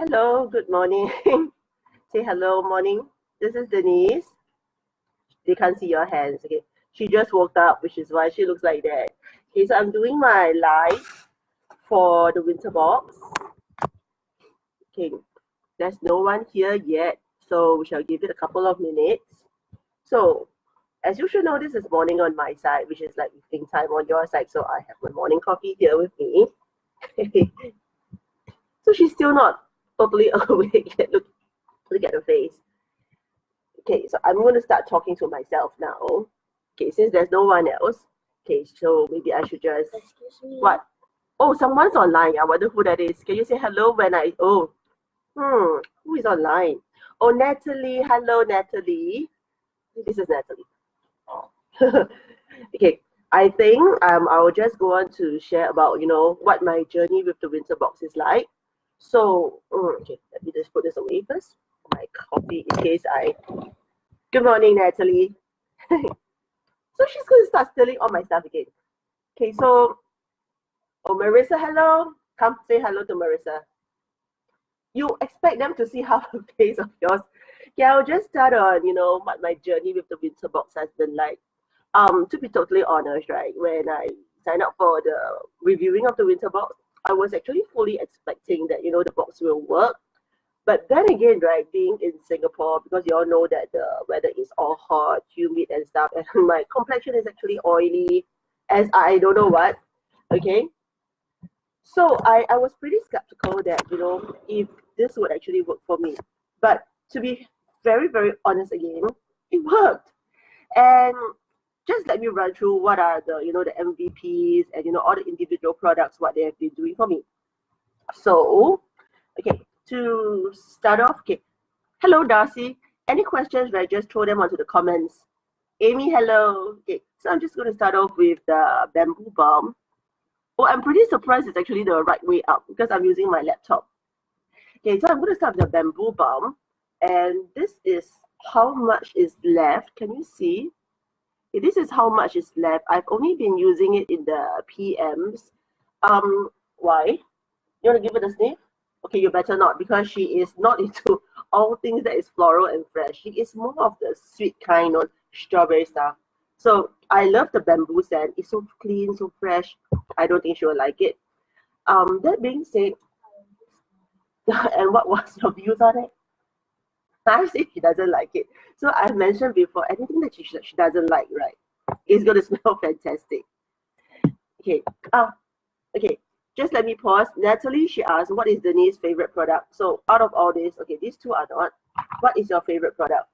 Hello, good morning. Say hello, morning. This is Denise. They can't see your hands. Okay. She just woke up, which is why she looks like that. Okay, so I'm doing my live for the winter box. Okay, there's no one here yet, so we shall give it a couple of minutes. So, as you should know, this is morning on my side, which is like evening time on your side. So I have my morning coffee here with me. So she's still not totally awake yet. Look at her face. Okay, so I'm going to start talking to myself now. Okay, since there's no one else. Okay, so maybe I should just... Excuse me. What? Oh, someone's online. I wonder who that is. Can you say hello when I... Oh, who is online? Oh, Natalie. Hello, Natalie. This is Natalie. Oh. Okay, I think I'll just go on to share about, what my journey with the winter box is like. So, okay, let me just put this away first. My coffee in case I... Good morning, Natalie. So she's going to start stealing all my stuff again. Okay, so... Oh, Marissa, hello. Come say hello to Marissa. You expect them to see half a face of yours. Yeah, I'll just start on, what my journey with the winter box has been like. To be totally honest, right, when I signed up for the reviewing of the winter box, I was actually fully expecting that, the box will work. But then again, right, being in Singapore, because you all know that the weather is all hot, humid and stuff, and my complexion is actually oily, as I don't know what, okay? So I was pretty skeptical that, if this would actually work for me. But to be very, very honest again, it worked. And just let me run through what are the, the MVPs and, all the individual products, what they have been doing for me. So, okay, to start off, okay. Hello, Darcy. Any questions, right? Just throw them onto the comments. Amy, hello. Okay, so I'm just going to start off with the bamboo balm. Oh, I'm pretty surprised it's actually the right way up because I'm using my laptop. Okay, so I'm going to start with the bamboo balm. And this is how much is left. Can you see? Okay, this is how much is left. I've only been using it in the PMs. Why? You want to give it a sniff? Okay, you better not because she is not into all things that is floral and fresh. She is more of the sweet kind of strawberry stuff. So I love the bamboo scent. It's so clean, so fresh. I don't think she will like it. That being said, and what was your views on it? I say she doesn't like it. So I've mentioned before, anything that she doesn't like, right, is going to smell fantastic. Okay. Okay. Just let me pause. Natalie, she asked, what is Denise's favorite product? So out of all this, okay, these two are not. What is your favorite product?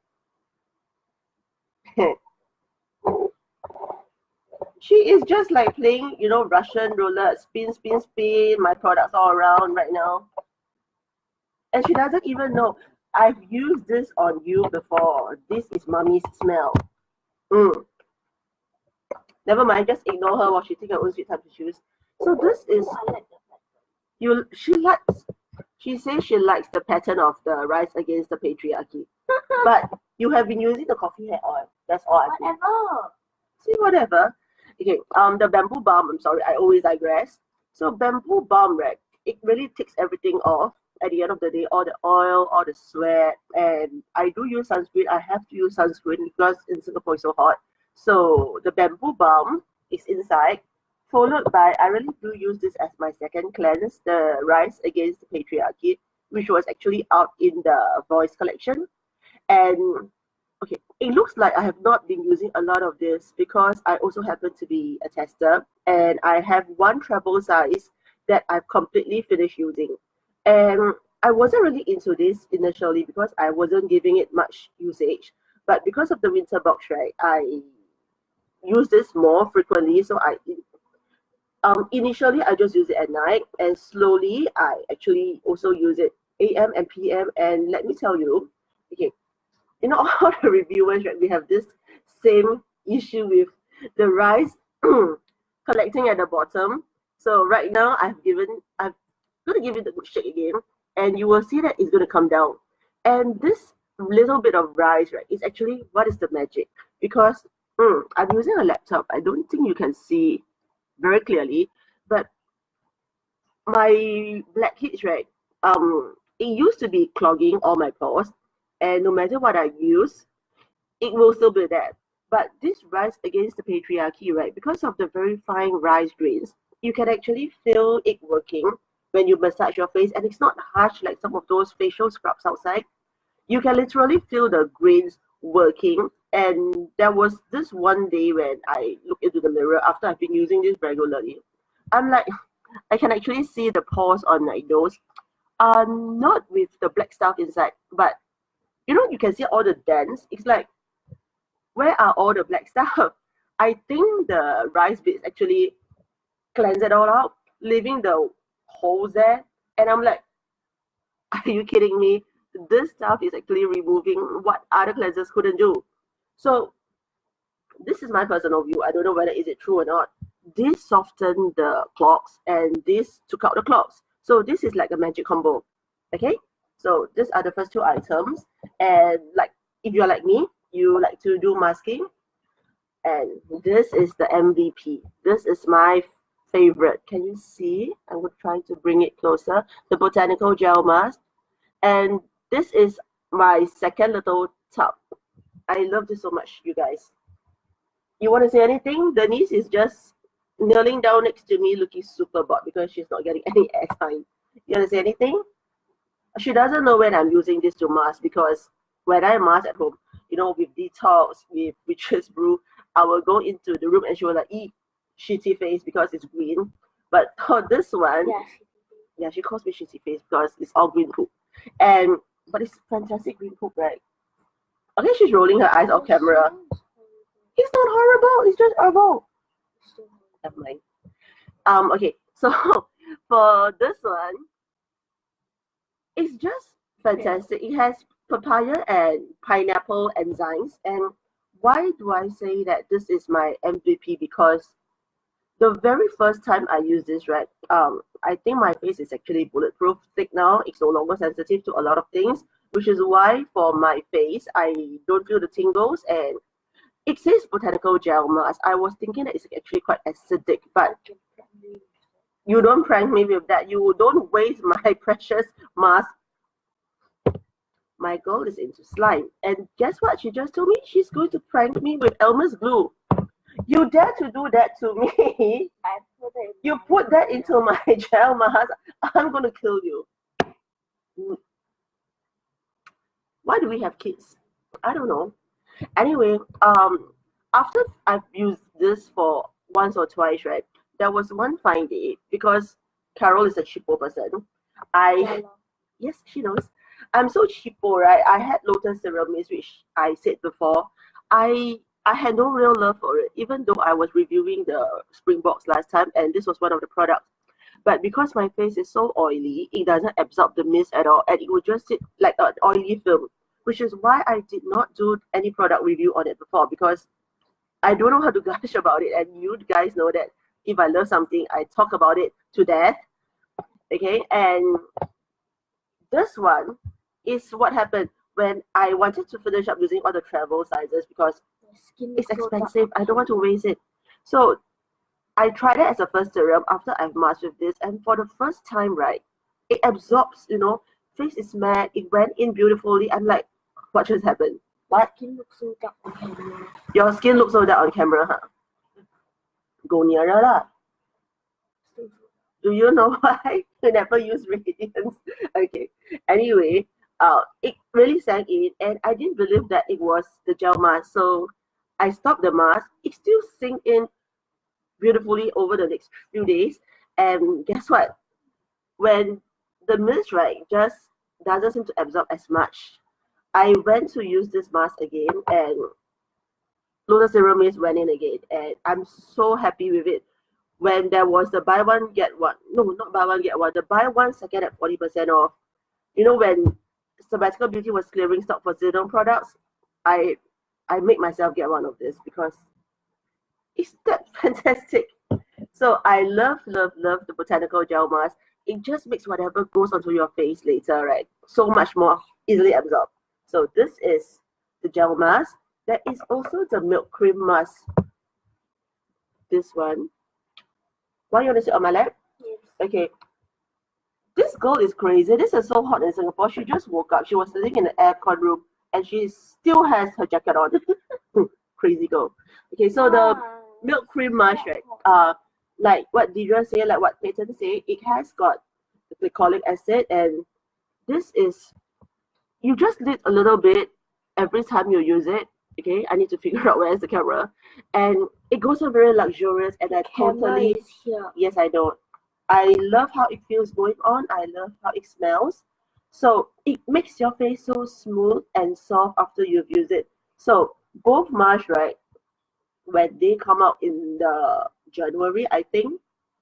She is just like playing, Russian roulette, spin, spin, spin, my products all around right now. And she doesn't even know. I've used this on you before. This is mommy's smell. Never mind, just ignore her while she takes her own sweet time to choose. So this is she says she likes the pattern of the rise against the patriarchy. But you have been using the coffee hair oil. That's all I think. Whatever. See, whatever. Okay, the bamboo balm, I'm sorry, I always digress. So bamboo balm, right, it really takes everything off at the end of the day, all the oil, all the sweat, and I do use sunscreen. I have to use sunscreen because in Singapore it's so hot. So the bamboo balm is inside, followed by, I really do use this as my second cleanse, the Rise Against the Patriarchy, which was actually out in the Voice collection. And okay, it looks like I have not been using a lot of this because I also happen to be a tester and I have one travel size that I've completely finished using. And I wasn't really into this initially because I wasn't giving it much usage. But because of the winter box, right, I use this more frequently. So initially I just use it at night, and slowly I actually also use it AM and PM. And let me tell you, okay, all the reviewers, right, we have this same issue with the rice collecting at the bottom. So right now I'm going to give it a good shake again, and you will see that it's going to come down. And this little bit of rice, right, is actually what is the magic, because I'm using a laptop. I don't think you can see very clearly, but my blackheads, right, it used to be clogging all my pores, and no matter what I use, it will still be there. But this rise against the patriarchy, right? Because of the very fine rice grains, you can actually feel it working when you massage your face, and it's not harsh like some of those facial scrubs outside. You can literally feel the grains working. And there was this one day when I looked into the mirror after I've been using this regularly. I'm like, I can actually see the pores on my nose. Not with the black stuff inside, but you can see all the dents. It's like, where are all the black stuff? I think the rice bits actually cleanse it all out, leaving the holes there. And I'm like, are you kidding me? This stuff is actually removing what other cleansers couldn't do. So this is my personal view. I don't know whether is it true or not. This softened the clogs and this took out the clogs. So this is like a magic combo. Okay? So these are the first two items. And like, if you're like me, you like to do masking. And this is the MVP. This is my favorite. Can you see? I will try to bring it closer. The Botanical Gel Mask. And this is my second little tub. I love this so much, you guys. You want to say anything? Denise is just kneeling down next to me looking super bored because she's not getting any airtime. You want to say anything? She doesn't know when I'm using this to mask, because when I mask at home, with detox, with witch's brew, I will go into the room and she will like, eat shitty face because it's green. But for this one, yeah, she calls me shitty face because it's all green poop. But it's fantastic green poop, right? Okay, she's rolling her eyes off camera. It's not horrible, it's just herbal. Never mind. Okay, so for this one, it's just fantastic. It has papaya and pineapple enzymes. And why do I say that this is my MVP? Because the very first time I used this, right, I think my face is actually bulletproof thick now. It's no longer sensitive to a lot of things, which is why for my face, I don't feel the tingles. And it says Botanical Gel Mask. I was thinking that it's actually quite acidic, but you don't prank me with that. You don't waste my precious mask. My girl is into slime. And guess what? She just told me she's going to prank me with Elmer's glue. You dare to do that to me? You put that into my gel mask. I'm going to kill you. Why do we have kids? I don't know. Anyway, after I've used this for once or twice, right, there was one fine day, because Carol is a cheapo person. Yes, she knows. I'm so cheapo, right? I had Lotus Serum Mist, which I said before. I had no real love for it, even though I was reviewing the Spring Box last time, and this was one of the products. But because my face is so oily, it doesn't absorb the mist at all, and it would just sit like an oily film, which is why I did not do any product review on it before, because I don't know how to gush about it, and you guys know that if I love something, I talk about it to death. Okay, and this one is what happened when I wanted to finish up using all the travel sizes, because it's expensive. I don't want to waste it. So I tried it as a first serum after I've masked with this, and for the first time, right, it absorbs, face is matte, it went in beautifully. I'm like, what just happened? What? Skin looks so dark on camera. Your skin looks so dark on camera, huh? Go nearer lah. Do you know why? You never use Radiance. Okay. Anyway, it really sank in, and I didn't believe that it was the gel mask. So I stopped the mask. It still sank in beautifully over the next few days. And guess what? When the mist, right, just doesn't seem to absorb as much, I went to use this mask again, and Lotus Serum Mist went in again. And I'm so happy with it. When there was the buy one get one, no, not buy one get one, the buy one second at 40% off. When Sabbatical Beauty was clearing stock for Zidane products, I make myself get one of this because it's that fantastic. So I love the Botanical Gel Mask. It just makes whatever goes onto your face later, right, so much more easily absorbed. So this is the gel mask. There is also the milk cream mask. This one. Why you want to sit on my lap? Yes. Okay. This girl is crazy. This is so hot in Singapore. She just woke up. She was sitting in the aircon room and she still has her jacket on. Crazy girl. Okay, so the milk cream mask, right? Like what Deidre say, like what Peyton say, it has got glycolic acid, and this is, you just need a little bit every time you use it. Okay, I need to figure out where's the camera, and it goes on very luxurious, and I totally, is here. yes, I know. I love how it feels going on. I love how it smells. So it makes your face so smooth and soft after you've used it. So both masks, right, when they come out in the January, I think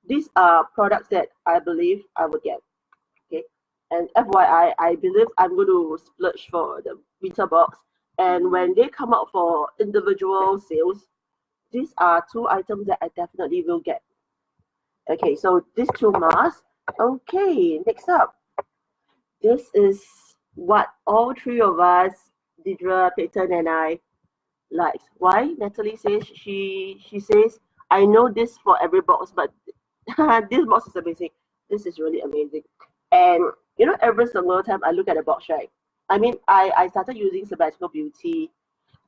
these are products that I believe I would get. Okay, and FYI, I believe I'm going to splurge for the winter box. And when they come out for individual sales, these are two items that I definitely will get. Okay, so these two masks. Okay, next up. This is what all three of us, Deidre, Peyton, and I, like. Why? Natalie says she says, I know this for every box, but this box is amazing. This is really amazing. And you know, every single time I look at the box, right? I mean, I started using Sabbatical Beauty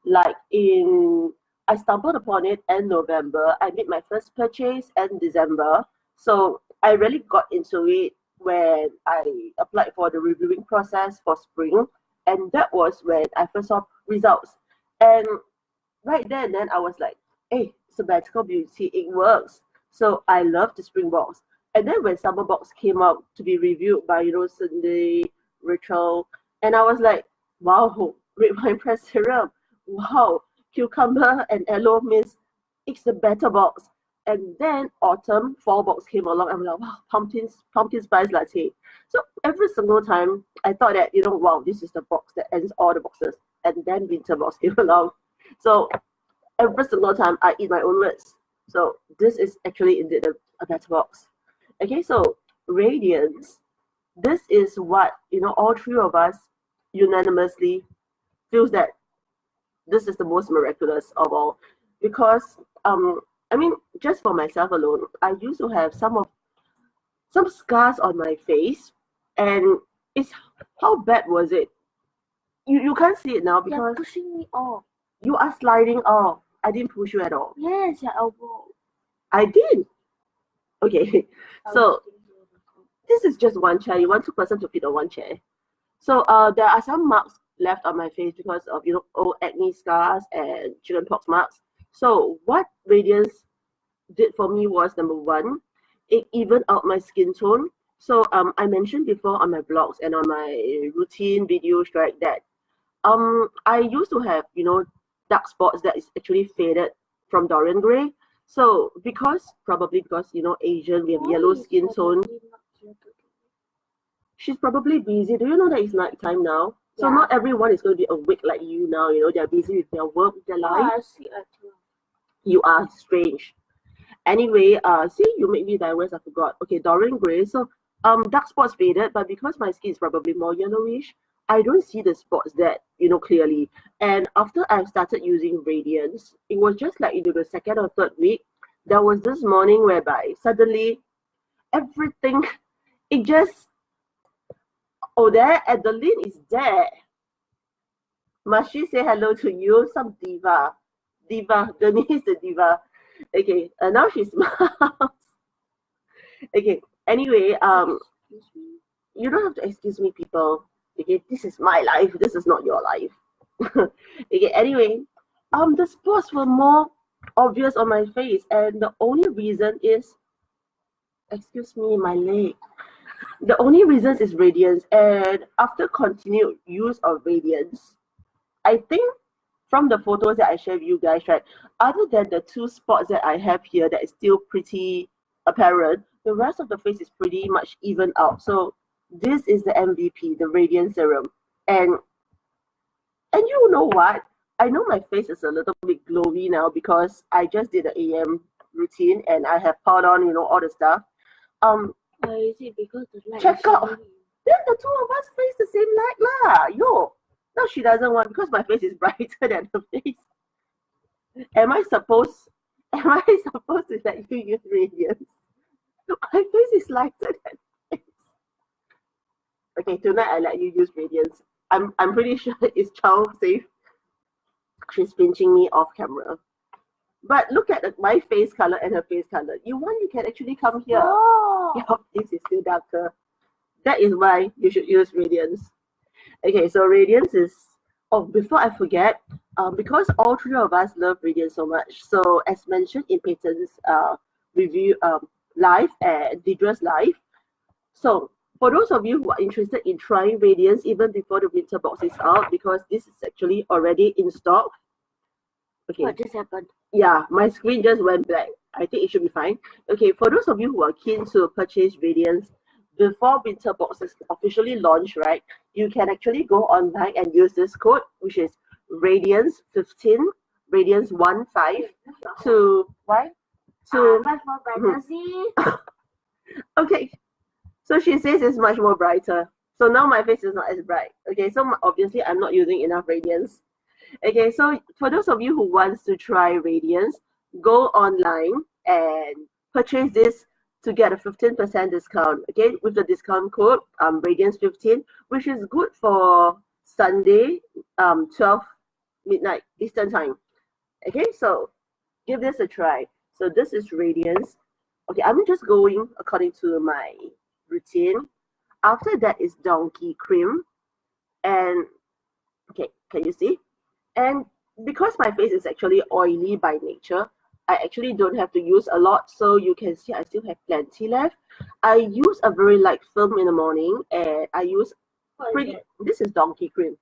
like I stumbled upon it in November. I made my first purchase in December. So I really got into it when I applied for the reviewing process for spring. And that was when I first saw results. And right then I was like, hey, Sabbatical Beauty, it works. So I love the spring box. And then when summer box came out to be reviewed by, you know, Cindy, Rachel, and I was like, wow, red wine press serum. Wow, cucumber and aloe mist, it's the better box. And then autumn, fall box came along. I'm like, wow, pumpkin spice latte. So every single time I thought that, you know, wow, this is the box that ends all the boxes. And then winter box came along. So every single time I eat my own words. So this is actually indeed a better box. Okay, so Radiance, this is what, you know, all three of us unanimously feels that this is the most miraculous of all, because I mean, just for myself alone, I used to have some scars on my face, and it's, how bad was it? You can't see it now You're because pushing me off. you are sliding off. I didn't push you at all. Yes, your elbow. I did. Okay, so this is just one chair. You want two person to fit on one chair. So there are some marks left on my face because of, you know, old acne scars and chickenpox marks. So what Radiance did for me was, number one, it evened out my skin tone. So I mentioned before on my blogs and on my routine videos, right, that I used to have, you know, dark spots that is actually faded from Dorian gray. So probably because, you know, Asian, we have yellow skin tone. She's probably busy. Do you know that it's night time now? So not everyone is going to be awake like you now. You know, they're busy with their work, with their life. I see it too. You are strange. Anyway, see, you made me diverse. I forgot. Okay, Dorian gray. So dark spots faded, but because my skin is probably more yellowish, I don't see the spots that, you know, clearly. And after I started using Radiance, it was just like into the second or third week, there was this morning whereby suddenly everything, it just, oh, there, Adeline is there. Must she say hello to you? Some diva. Denise the diva. Okay, now she smiles. Okay, anyway, you don't have to excuse me, people. Okay, this is my life. This is not your life. Okay, anyway, the spots were more obvious on my face, and the only reason is, excuse me, my leg. The only reason is Radiance, and after continued use of Radiance, I think from the photos that I shared with you guys, right, other than the two spots that I have here that is still pretty apparent, the rest of the face is pretty much even out. So this is the MVP, the Radiance Serum. And you know what? I know my face is a little bit glowy now because I just did the AM routine and I have poured on, you know, all the stuff. Is it because the light Check is out. shining? Then the two of us face the same light lah. Yo. No, she doesn't want, because my face is brighter than her face. Am I supposed to let you use Radiance? My face is lighter than face. Okay, tonight I let you use Radiance. I'm pretty sure it's child safe. She's pinching me off camera. But look at my face color and her face color. You can actually come here. Oh. Your face is still darker. That is why you should use Radiance. Okay, so Radiance is... Oh, before I forget, because all three of us love Radiance so much, so as mentioned in Peyton's review live and Deidre's live, so for those of you who are interested in trying Radiance even before the winter box is out, because this is actually already in stock. Okay. What just happened? Yeah, my screen just went black. I think it should be fine. Okay, for those of you who are keen to purchase Radiance before winter box is officially launched, right? You can actually go online and use this code, which is Radiance15, Radiance15 to why? To much more brighter, see? okay. So she says it's much more brighter. So now my face is not as bright. Okay, so obviously I'm not using enough Radiance. Okay, so for those of you who wants to try Radiance, go online and purchase this to get a 15% discount. Okay, with the discount code Radiance15, which is good for Sunday 12 midnight Eastern time. Okay, so give this a try. So this is Radiance. Okay, I'm just going according to my routine. After that is Donkey Cream, and okay, can you see? And because my face is actually oily by nature, I actually don't have to use a lot. So you can see I still have plenty left. I use a very light film in the morning, and I use this is Donkey Cream.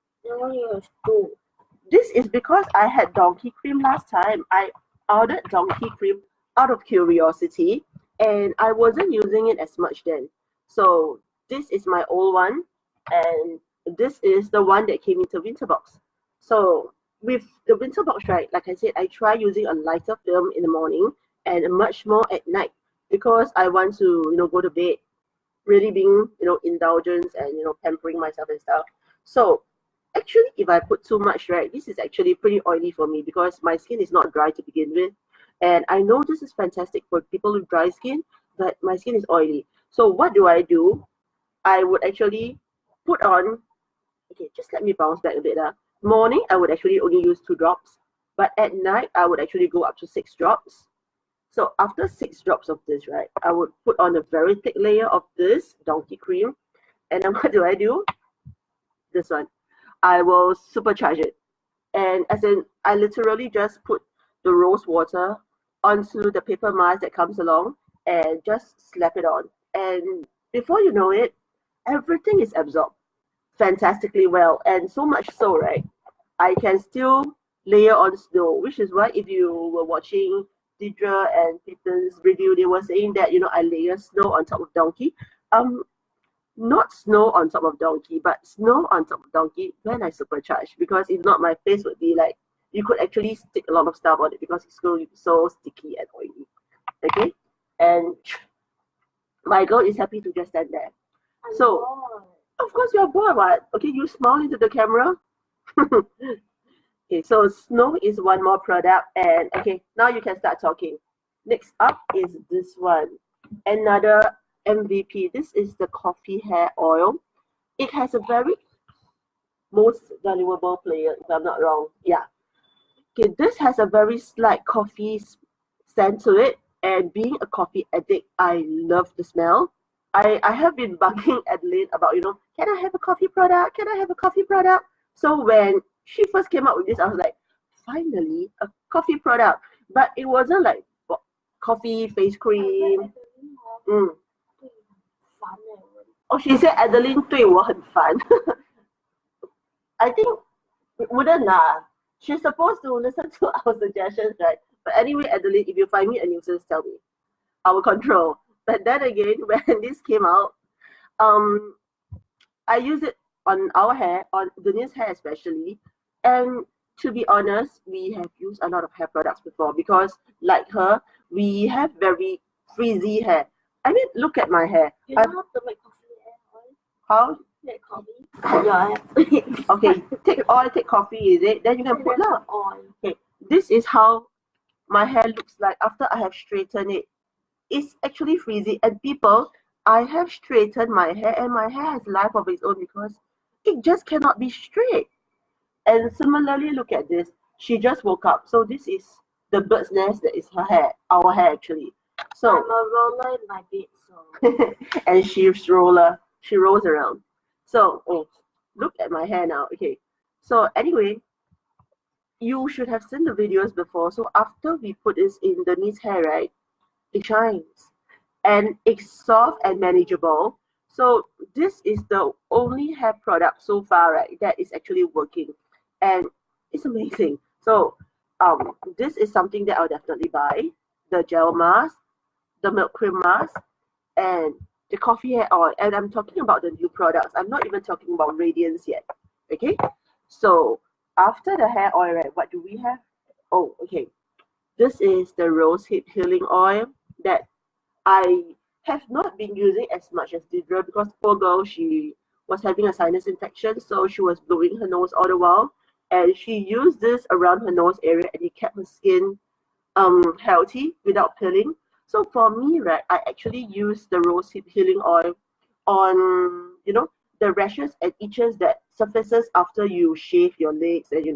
This is because I had Donkey Cream last time. I ordered Donkey Cream out of curiosity, and I wasn't using it as much then. So this is my old one, and this is the one that came into winter box. So with the winter box, right, like I said, I try using a lighter film in the morning and much more at night, because I want to, go to bed, really being, indulgence and, pampering myself and stuff. So actually, if I put too much, right, this is actually pretty oily for me because my skin is not dry to begin with. And I know this is fantastic for people with dry skin, but my skin is oily. So what do? I would actually put on, okay, just let me bounce back a bit. Morning, I would actually only use 2 drops, but at night, I would actually go up to 6 drops. So after 6 drops of this, right, I would put on a very thick layer of this Donkey Cream. And then what do? This one. I will supercharge it. And as in, I literally just put the rose water onto the paper mask that comes along and just slap it on. And before you know it, everything is absorbed fantastically well. And so much so, right, I can still layer on snow, which is why if you were watching Deidre and Peter's review, they were saying that, I layer snow on top of Donkey. Not snow on top of Donkey, but snow on top of Donkey when I supercharge, because if not, my face would be like, you could actually stick a lot of stuff on it because it's so sticky and oily. Okay, and my girl is happy to just stand there. So of course you're bored, what? Okay, you smile into the camera. Okay, so snow is one more product, and okay, now you can start talking. Next up is this one, another MVP. This is the coffee hair oil. It has a very most valuable player, if I'm not wrong. Yeah. Okay, this has a very slight coffee scent to it, and being a coffee addict, I love the smell. I have been bugging Adeline about, can I have a coffee product? Can I have a coffee product? So when she first came out with this, I was like, finally, a coffee product. But it wasn't like coffee face cream. Oh, she said Adeline 对我很烦. I think it wouldn't lah. She's supposed to listen to our suggestions, right? But anyway, Adeline, if you find me a nuisance, tell me. I will control. But then again, when this came out, I use it on our hair, on Denise's hair especially. And to be honest, we have used a lot of hair products before because, like her, we have very frizzy hair. I mean, look at my hair. You know how to make coffee hair oil? How? Make coffee. Yeah. Okay, take coffee, is it? Then you can put lah. Oil. Okay, this is how my hair looks like after I have straightened it. It's actually frizzy, and people I have straightened my hair, and my hair has life of its own because it just cannot be straight. And similarly, look at this. She just woke up. So this is the bird's nest that is her hair, our hair actually. So I'm a roller in my bed, so. and she rolls around. So look at my hair now. Okay. So anyway, you should have seen the videos before. So after we put this in Denise's hair, right, it shines and it's soft and manageable. So this is the only hair product so far, right, that is actually working, and it's amazing. So this is something that I'll definitely buy: the gel mask, the milk cream mask, and the coffee hair oil. And I'm talking about the new products. I'm not even talking about Radiance yet. Okay. So after the hair oil, right, what do we have? Oh, okay. This is the rose hip healing oil that I have not been using as much as Deirdre because poor girl, she was having a sinus infection, so she was blowing her nose all the while, and she used this around her nose area, and it kept her skin healthy without peeling. So for me, right, I actually use the rose hip healing oil on, you know, the rashes and itches that surfaces after you shave your legs, and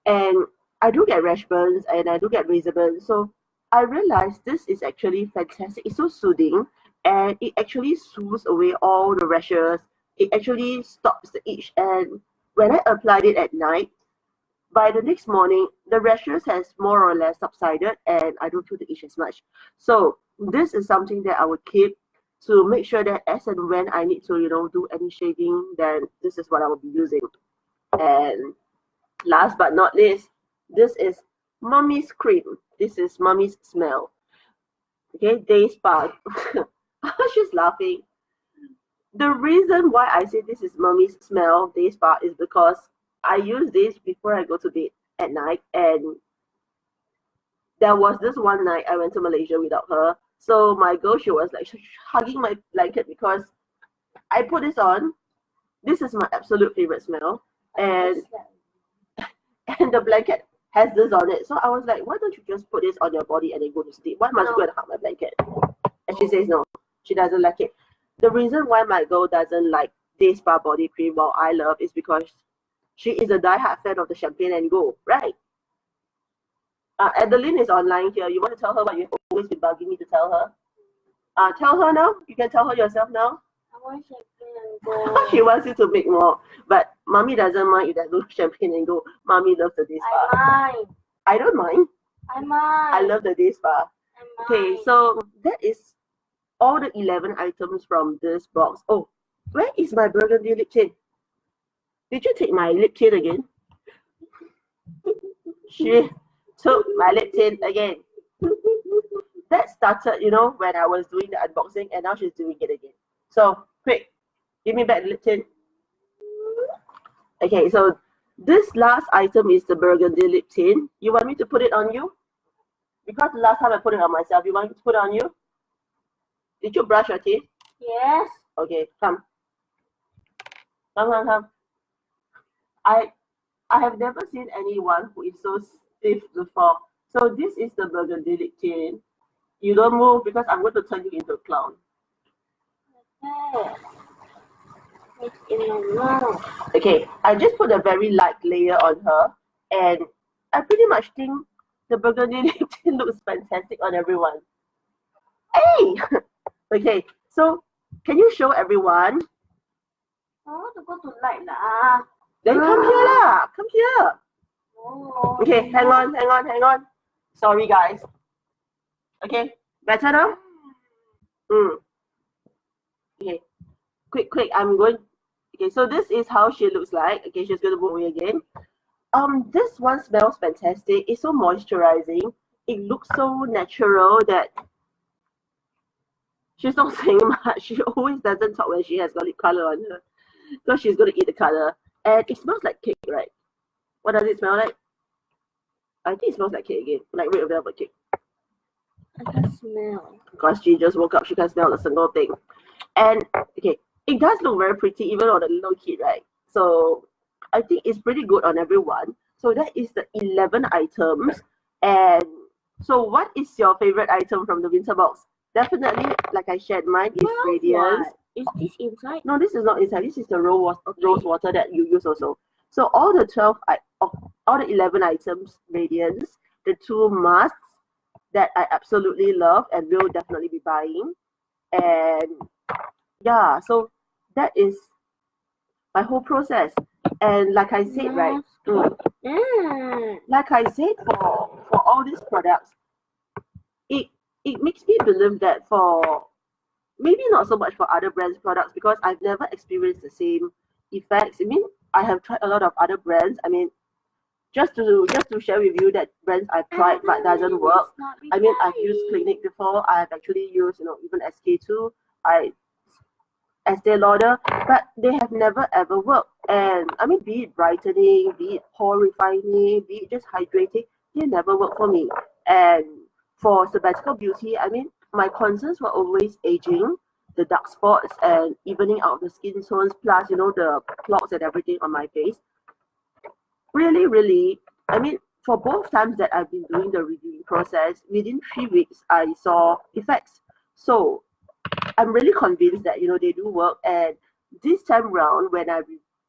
and I do get rash burns and I do get razor burns. So I realized this is actually fantastic. It's so soothing, and it actually soothes away all the rashes. It actually stops the itch, and when I applied it at night, by the next morning, the rashes has more or less subsided, and I don't feel the itch as much. So this is something that I would keep to make sure that as and when I need to, do any shaving, then this is what I will be using. And last but not least, this is Mummy's cream. This is Mummy's smell. Okay, Day Spa. She's laughing. The reason why I say this is Mummy's smell, Day Spa, is because I use this before I go to bed at night, and there was this one night I went to Malaysia without her. So my girl, she was like hugging my blanket because I put this on. This is my absolute favorite smell, and the blanket has this on it. So I was like, why don't you just put this on your body and then go to sleep? Why must you go and hug my blanket? And she says no, she doesn't like it. The reason why my girl doesn't like Day Spa body cream while I love is because she is a diehard fan of the Champagne and Go, right? Adeline is online here. You want to tell her what you've always been bugging me to tell her? Tell her now. You can tell her yourself now. I want Champagne and Go. She wants you to make more, but Mommy doesn't mind if there's no Champagne and Go. Mommy loves the Day Spa. I mind. I don't mind. I mind. I love the Day Spa. Okay, so that is all the 11 items from this box. Oh, where is my burgundy lip tint? Did you take my lip tint again? She took my lip tint again. That started, when I was doing the unboxing, and now she's doing it again. So, quick, give me back the lip tint. Okay, so this last item is the burgundy lip tint. You want me to put it on you? Because the last time I put it on myself, you want me to put it on you? Did you brush your teeth? Yes. Okay, come. Come. I have never seen anyone who is so stiff before. So this is the burgundy lip tint. You don't move because I'm going to turn you into a clown. Okay. It's in my mouth. Okay, I just put a very light layer on her, and I pretty much think the burgundy lip tint looks fantastic on everyone. Hey! Okay, so can you show everyone? I want to go to light lah. Then come here lah. Come here. Oh. Okay, hang on. Sorry, guys. Okay, better now? Okay, quick. I'm going. Okay, so this is how she looks like. Okay, she's going to move away again. This one smells fantastic. It's so moisturizing. It looks so natural that she's not saying much. She always doesn't talk when she has got lip color on her, because she's going to eat the color. And it smells like cake, right? What does it smell like? I think it smells like cake again, like red velvet cake. I can smell. Because she just woke up, she can smell a single thing. And okay, it does look very pretty even on a little kid, right? So I think it's pretty good on everyone. So that is the 11 items. And so what is your favorite item from the winter box? definitely, like I shared, mine is Well, Radiance. what? Is this inside? No, this is not inside. This is the rose Okay. water that you use also. So all the 11 items Radiance, the 2 masks that I absolutely love and will definitely be buying. And yeah, so that is my whole process. And like I said, right? Like I said, for all these products, it makes me believe that for maybe not so much for other brands products because I've never experienced the same effects. I mean, I have tried a lot of other brands. I mean, just to share with you that brands I've tried but doesn't work. I mean, I've used Clinique before. I've actually used, even SK2. Estee Lauder, but they have never ever worked. And I mean, be it brightening, be it pore refining, be it just hydrating, they never work for me. And for Sabbatical Beauty, I mean, my concerns were always aging, the dark spots, and evening out the skin tones, plus the clogs and everything on my face. Really, really, I mean, for both times that I've been doing the reviewing process, within 3 weeks, I saw effects. So I'm really convinced that they do work. And this time round, when I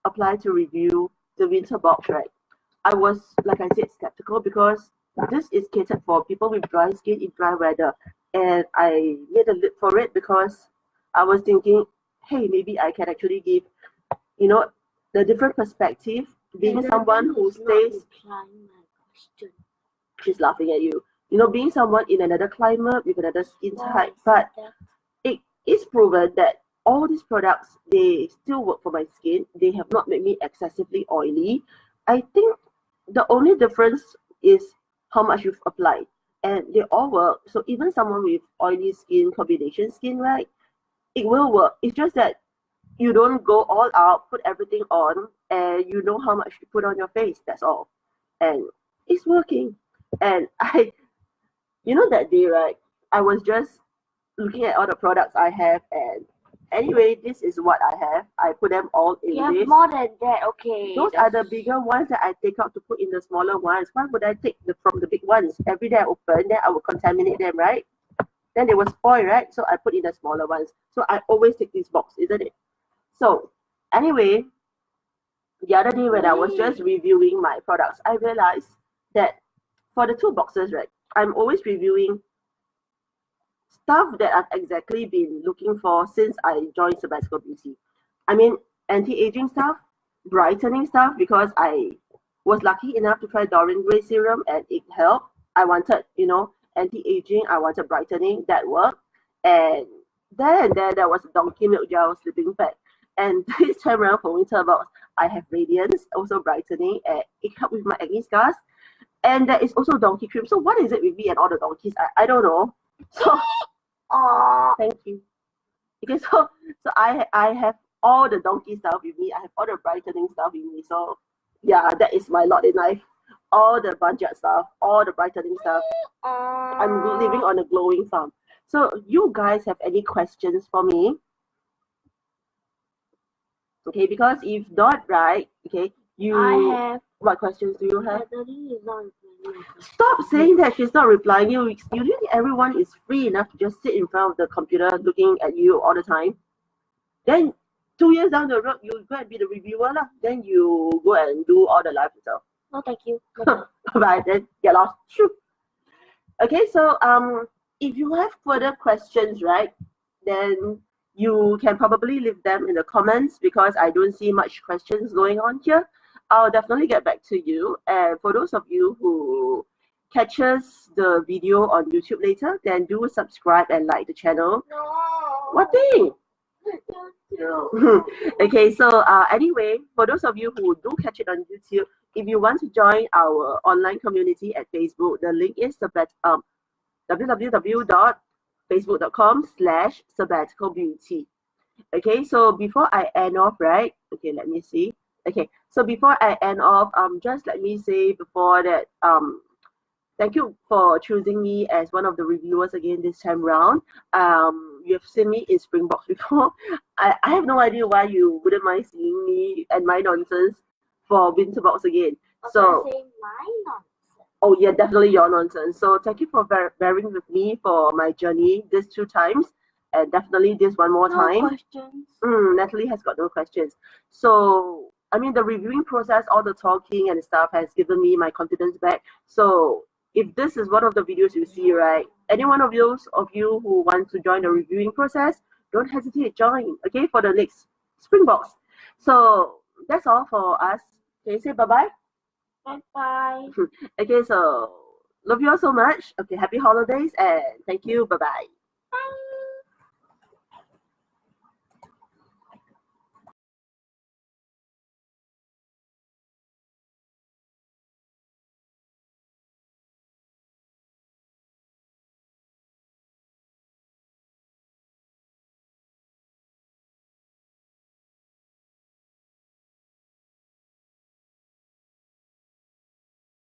applied to review the winter box, right, I was, like I said, skeptical because this is catered for people with dry skin in dry weather. And I made a lid for it because I was thinking, hey, maybe I can actually give the different perspective, being someone who stays. She's laughing at you. Being someone in another climate with another skin type, but it is proven that all these products, they still work for my skin. They have not made me excessively oily. I think the only difference is how much you've applied, and they all work. So even someone with oily skin, combination skin, right, it will work. It's just that you don't go all out, put everything on, and you know how much to put on your face. That's all. And it's working. And that day, right, I was just looking at all the products I have, and anyway, this is what I have. I put them all in You have this. more than that, okay. Those are the bigger ones that I take out to put in the smaller ones. Why would I take from the big ones? Every day I open, then I will contaminate them, right? Then they will spoil, right? So I put in the smaller ones. So I always take this box, isn't it? So anyway, the other day when I was just reviewing my products, I realized that for the 2 boxes, right, I'm always reviewing stuff that I've exactly been looking for since I joined Sabbatical Beauty. I mean, anti-aging stuff, brightening stuff, because I was lucky enough to try Dorian Gray serum and it helped. I wanted, anti-aging, I wanted brightening, that worked. And then there was donkey milk gel sleeping pad. And this time around for winter box, I have Radiance, also brightening, and it helped with my acne scars. And there is also donkey cream. So what is it with me and all the donkeys? I don't know. So thank you. Okay, so I have all the donkey stuff with me. I have all the brightening stuff with me. So yeah, that is my lot in life. All the budget stuff, all the brightening stuff. I'm living on a glowing farm. So you guys have any questions for me? Okay, because if not, right, okay, I have. What questions do you have? Natalie is not replying. Stop saying that she's not replying you. You think everyone is free enough to just sit in front of the computer looking at you all the time? Then 2 years down the road, you go and be the reviewer lah. Then you go and do all the live yourself. No, thank you. Right, then get lost. Shoo. Okay, so if you have further questions, right, then you can probably leave them in the comments because I don't see much questions going on here. I'll definitely get back to you. And for those of you who catches the video on YouTube later, then do subscribe and like the channel. No. What thing? No. Okay, so anyway, for those of you who do catch it on YouTube, if you want to join our online community at Facebook, the link is www.facebook.com/sabbaticalbeauty. Okay, so before I end off, right? Okay, let me see. Okay, so before I end off, just let me say before that, thank you for choosing me as one of the reviewers again this time round. You have seen me in Springbox before. I have no idea why you wouldn't mind seeing me and my nonsense for Winterbox again. So saying my nonsense. Oh yeah, definitely your nonsense. So thank you for bearing with me for my journey these 2 times, and definitely this one more No time. questions. Natalie has got no questions. So I mean, the reviewing process, all the talking and stuff has given me my confidence back. So if this is one of the videos you see, right, any one of you who wants to join the reviewing process, don't hesitate, join. Okay, for the next Springboks. So that's all for us. Can you say bye bye? Bye-bye. Okay, so love you all so much. Okay, happy holidays and thank you. Bye bye. Bye.